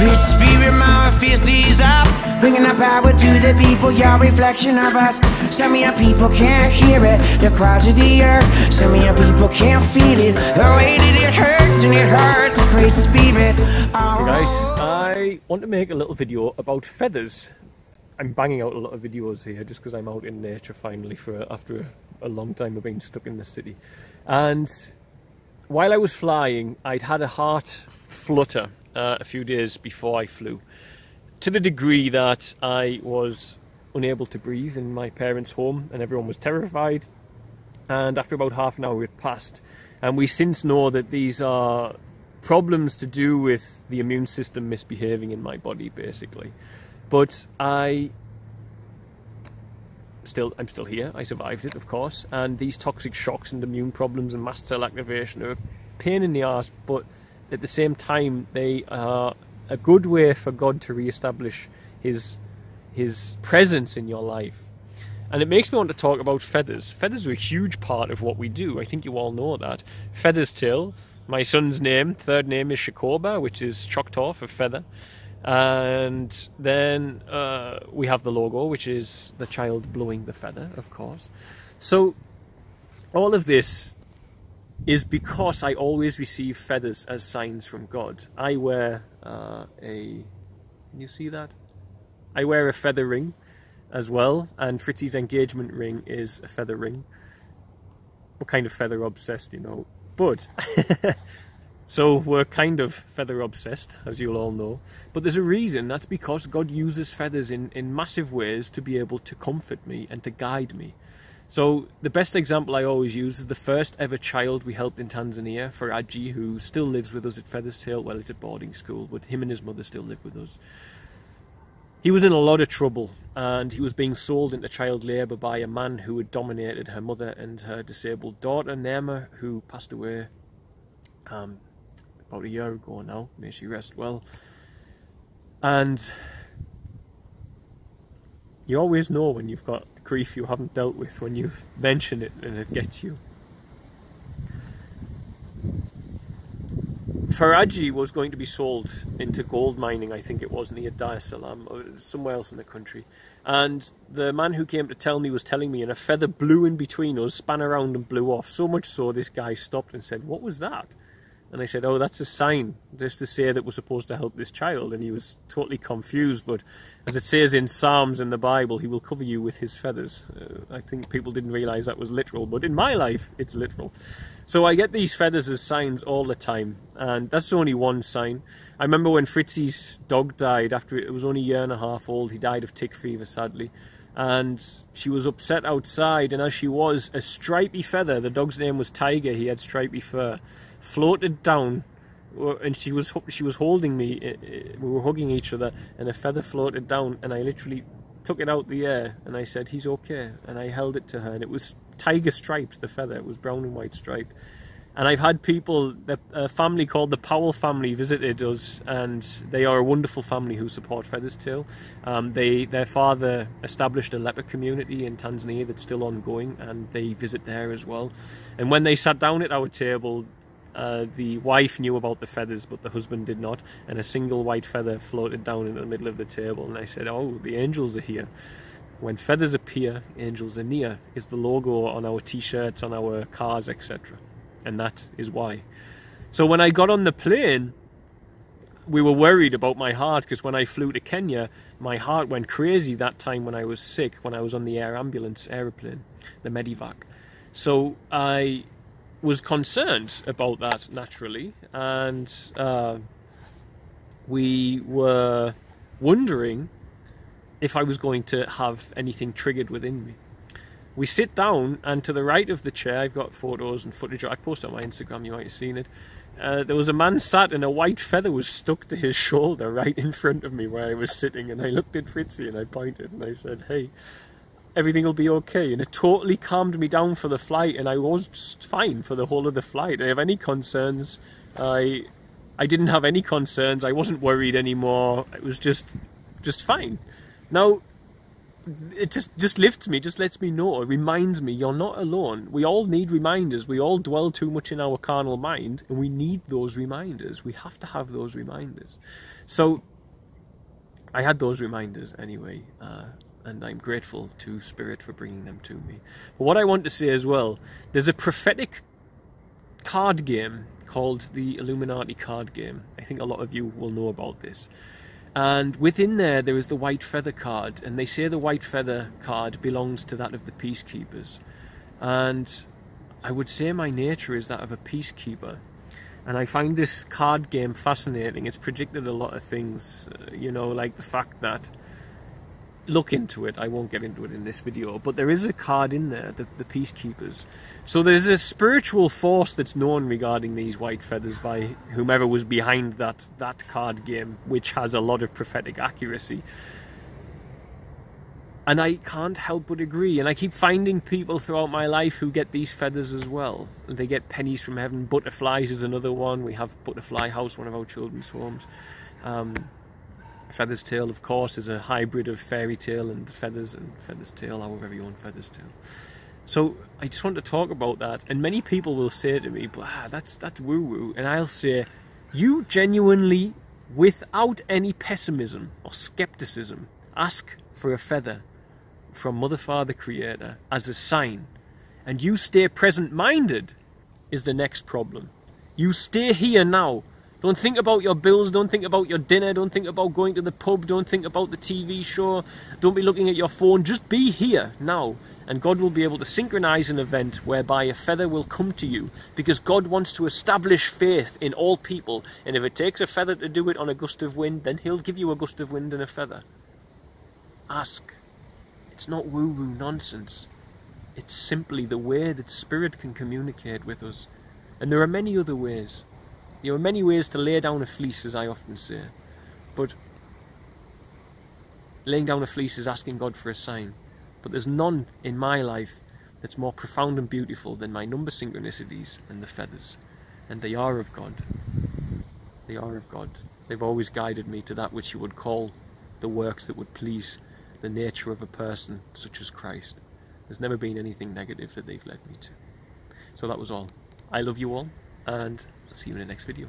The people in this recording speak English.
Great Spirit, manifest these up, bringing the power to the people, your reflection of us. Some of your people can't hear it, the cries of the earth. Some of your people can't feel it, the way that it hurts, and it hurts. Great Spirit. Oh. Hey guys, I want to make a little video about feathers. I'm banging out a lot of videos here just because I'm out in nature finally after a long time of being stuck in the city. And while I was flying, I'd had a heart flutter a few days before I flew, to the degree that I was unable to breathe in my parents' home and everyone was terrified. And after about half an hour it passed, and we since know that these are problems to do with the immune system misbehaving in my body, basically. But I'm still here. I survived it, of course, and these toxic shocks and immune problems and mast cell activation are a pain in the arse, but at the same time they are a good way for God to re-establish his presence in your life. And it makes me want to talk about feathers. Feathers are a huge part of what we do. I think you all know that. Feathers Till, my son's third name is Shakoba, which is Choctaw for feather. And then we have the logo, which is the child blowing the feather, of course. So all of this is because I always receive feathers as signs from God. I wear can you see that? I wear a feather ring as well, and Fritzy's engagement ring is a feather ring. We're kind of feather obsessed, you know, but so we're kind of feather obsessed, as you'll all know. But there's a reason. That's because God uses feathers in massive ways to be able to comfort me and to guide me. So the best example I always use is the first ever child we helped in Tanzania, Faraji, who still lives with us at Feathers Tail. Well, it's at boarding school, but him and his mother still live with us. He was in a lot of trouble, and he was being sold into child labour by a man who had dominated her mother and her disabled daughter, Nema, who passed away about a year ago now. May she rest well. And you always know when you've got grief you haven't dealt with when you mention it and it gets you. Faraji was going to be sold into gold mining, I think it was, near Dar es Salaam or somewhere else in the country. And the man who came to tell me was telling me, and a feather blew in between us, span around and blew off. So much so this guy stopped and said, "What was that?" And I said, "Oh, that's a sign, just to say that we're supposed to help this child." And he was totally confused, but as it says in Psalms in the Bible, he will cover you with his feathers. I think people didn't realise that was literal, but in my life, it's literal. So I get these feathers as signs all the time, and that's only one sign. I remember when Fritzy's dog died, after it was only a year and a half old. He died of tick fever, sadly. And she was upset outside, and as she was, a stripy feather, the dog's name was Tiger, he had stripy fur, floated down, and she was holding me, we were hugging each other, and a feather floated down, and I literally took it out the air and I said, "He's okay," and I held it to her, and it was tiger striped, the feather, it was brown and white striped. And I've had people, a family called the Powell family visited us, and they are a wonderful family who support Feathers Tail. Their father established a leper community in Tanzania that's still ongoing, and they visit there as well. And when they sat down at our table, the wife knew about the feathers, but the husband did not, and a single white feather floated down in the middle of the table, and I said, "Oh, the angels are here." When feathers appear, angels are near, is the logo on our t-shirts, on our cars, etc. And that is why. So when I got on the plane, we were worried about my heart, because when I flew to Kenya, my heart went crazy that time when I was sick, when I was on the aeroplane, the Medivac. So I was concerned about that, naturally, and we were wondering if I was going to have anything triggered within me. We sit down, and to the right of the chair, I've got photos and footage, I posted on my Instagram, you might have seen it, there was a man sat, and a white feather was stuck to his shoulder right in front of me where I was sitting, and I looked at Fritzy and I pointed and I said, "Hey, everything will be okay." And it totally calmed me down for the flight, and I was just fine for the whole of the flight. I have any concerns, I didn't have any concerns, I wasn't worried anymore, it was just fine. Now, it just lifts me, just lets me know, it reminds me you're not alone. We all need reminders. We all dwell too much in our carnal mind, and we need those reminders. We have to have those reminders. So I had those reminders anyway, and I'm grateful to Spirit for bringing them to me. But what I want to say as well, there's a prophetic card game called the Illuminati card game. I think a lot of you will know about this. And within there is the white feather card, and they say the white feather card belongs to that of the peacekeepers. And I would say my nature is that of a peacekeeper. And I find this card game fascinating. It's predicted a lot of things, you know, like the fact that, look into it, I won't get into it in this video, but there is a card in there, the peacekeepers. So there's a spiritual force that's known regarding these white feathers by whomever was behind that card game, which has a lot of prophetic accuracy. And I can't help but agree, and I keep finding people throughout my life who get these feathers as well. They get pennies from heaven. Butterflies is another one. We have Butterfly House, one of our children's homes. Feather's Tale, of course, is a hybrid of fairy tale and feathers tale, our very own Feather's Tale. So I just want to talk about that. And many people will say to me, that's woo-woo. And I'll say, you genuinely, without any pessimism or skepticism, ask for a feather from Mother, Father, Creator as a sign. And you stay present-minded is the next problem. You stay here now. Don't think about your bills, don't think about your dinner, don't think about going to the pub, don't think about the TV show, don't be looking at your phone, just be here now. And God will be able to synchronize an event whereby a feather will come to you, because God wants to establish faith in all people. And if it takes a feather to do it on a gust of wind, then He'll give you a gust of wind and a feather. Ask. It's not woo-woo nonsense. It's simply the way that Spirit can communicate with us. And there are many other ways. There are many ways to lay down a fleece, as I often say, but laying down a fleece is asking God for a sign. But there's none in my life that's more profound and beautiful than my number synchronicities and the feathers. And they are of God. They are of God. They've always guided me to that which you would call the works that would please the nature of a person such as Christ. There's never been anything negative that they've led me to. So that was all. I love you all, and I'll see you in the next video.